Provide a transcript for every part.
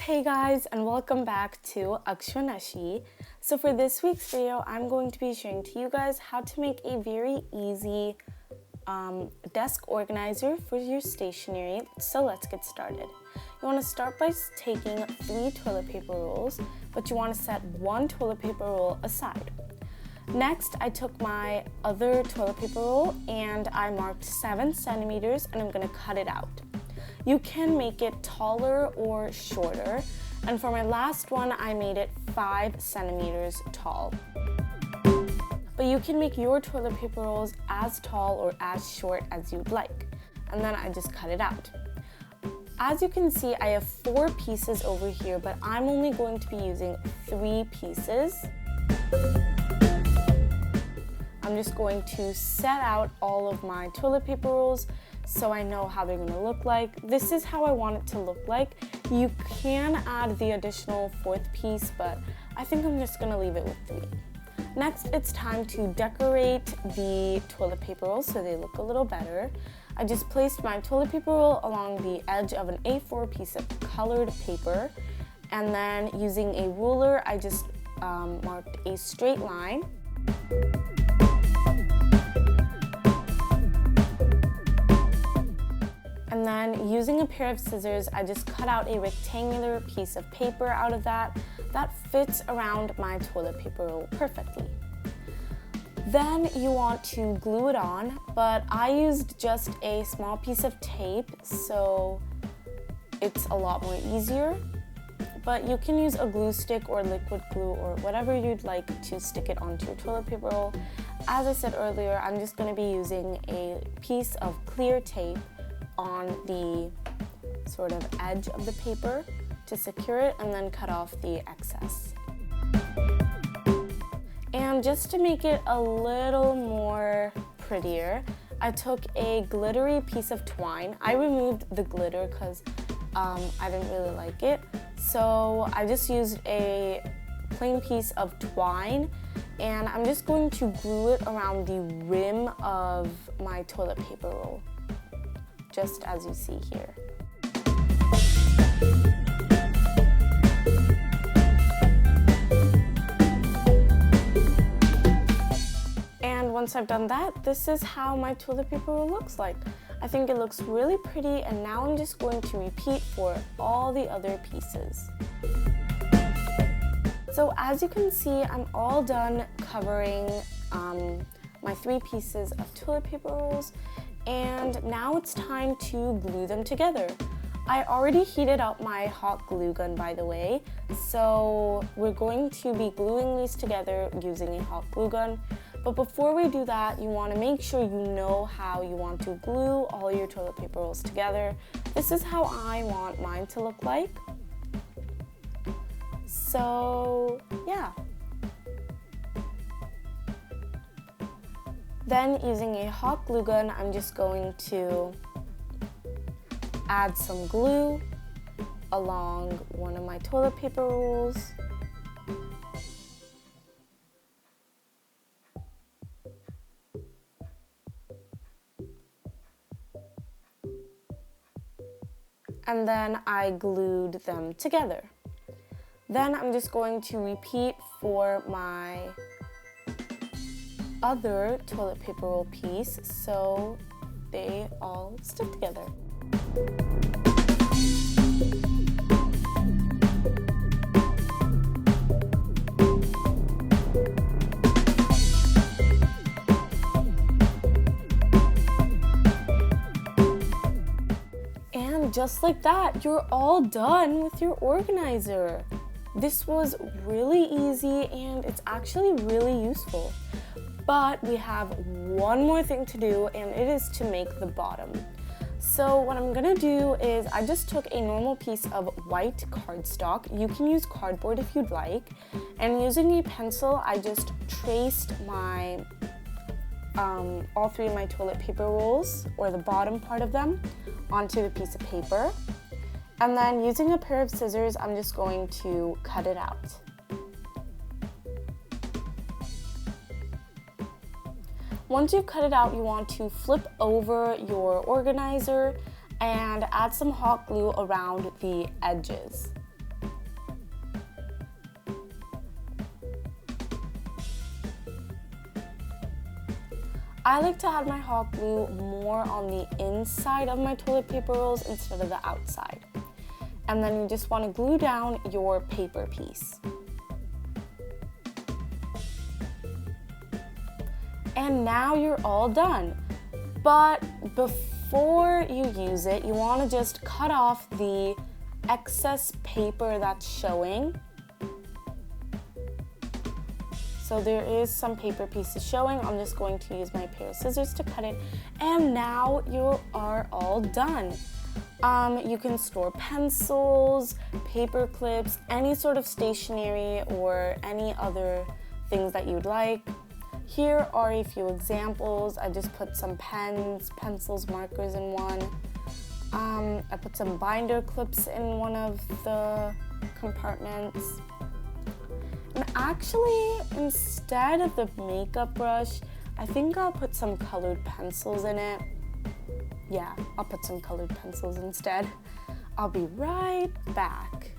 Hey guys, and welcome back to Akshwanashi. So for this week's video, I'm going to be sharing to you guys how to make a very easy desk organizer for your stationery. So let's get started. You want to start by taking 3 toilet paper rolls, but you want to set 1 toilet paper roll aside. Next, I took my other toilet paper roll and I marked 7 centimeters and I'm going to cut it out. You can make it taller or shorter, and for my last one, I made it 5 centimeters tall. But you can make your toilet paper rolls as tall or as short as you'd like, and then I just cut it out. As you can see, I have 4 pieces over here, but I'm only going to be using 3 pieces. I'm just going to set out all of my toilet paper rolls so I know how they're going to look like. This is how I want it to look like. You can add the additional 4th piece, but I think I'm just going to leave it with 3. Next, it's time to decorate the toilet paper rolls so they look a little better. I just placed my toilet paper roll along the edge of an A4 piece of colored paper, and then using a ruler, I just marked a straight line. And then using a pair of scissors, I just cut out a rectangular piece of paper out of that fits around my toilet paper roll perfectly. Then you want to glue it on, but I used just a small piece of tape, so it's a lot more easier. But you can use a glue stick or liquid glue or whatever you'd like to stick it onto your toilet paper roll. As I said earlier, I'm just going to be using a piece of clear tape on the sort of edge of the paper to secure it, and then cut off the excess. And just to make it a little more prettier, I took a glittery piece of twine. I removed the glitter because I didn't really like it, so I just used a plain piece of twine, and I'm just going to glue it around the rim of my toilet paper roll, just as you see here. And once I've done that, this is how my toilet paper roll looks like. I think it looks really pretty, and now I'm just going to repeat for all the other pieces. So as you can see, I'm all done covering my 3 pieces of toilet paper rolls. And now it's time to glue them together. I already heated up my hot glue gun, by the way, so we're going to be gluing these together using a hot glue gun. But before we do that, you want to make sure you know how you want to glue all your toilet paper rolls together. This is how I want mine to look like. So, yeah. Then, using a hot glue gun, I'm just going to add some glue along one of my toilet paper rolls. And then I glued them together. Then I'm just going to repeat for my other toilet paper roll piece so they all stick together. And just like that, you're all done with your organizer. This was really easy and it's actually really useful. But we have one more thing to do, and it is to make the bottom. So what I'm gonna do is I just took a normal piece of white cardstock. You can use cardboard if you'd like. And using a pencil, I just traced my all 3 of my toilet paper rolls, or the bottom part of them, onto the piece of paper. And then using a pair of scissors, I'm just going to cut it out. Once you've cut it out, you want to flip over your organizer and add some hot glue around the edges. I like to add my hot glue more on the inside of my toilet paper rolls instead of the outside. And then you just want to glue down your paper piece. And now you're all done. But before you use it, you want to just cut off the excess paper that's showing. So there is some paper pieces showing. I'm just going to use my pair of scissors to cut it. And now you are all done. You can store pencils, paper clips, any sort of stationery or any other things that you'd like. Here are a few examples. I just put some pens, pencils, markers in one. I put some binder clips in one of the compartments. And actually, instead of the makeup brush, I think I'll put some colored pencils in it. Yeah, I'll put some colored pencils instead. I'll be right back.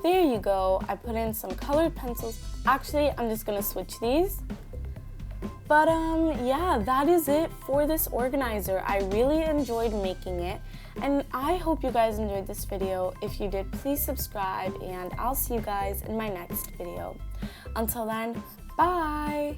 There you go, I put in some colored pencils. Actually, I'm just gonna switch these. But yeah, that is it for this organizer. I really enjoyed making it, and I hope you guys enjoyed this video. If you did, please subscribe, and I'll see you guys in my next video. Until then, bye!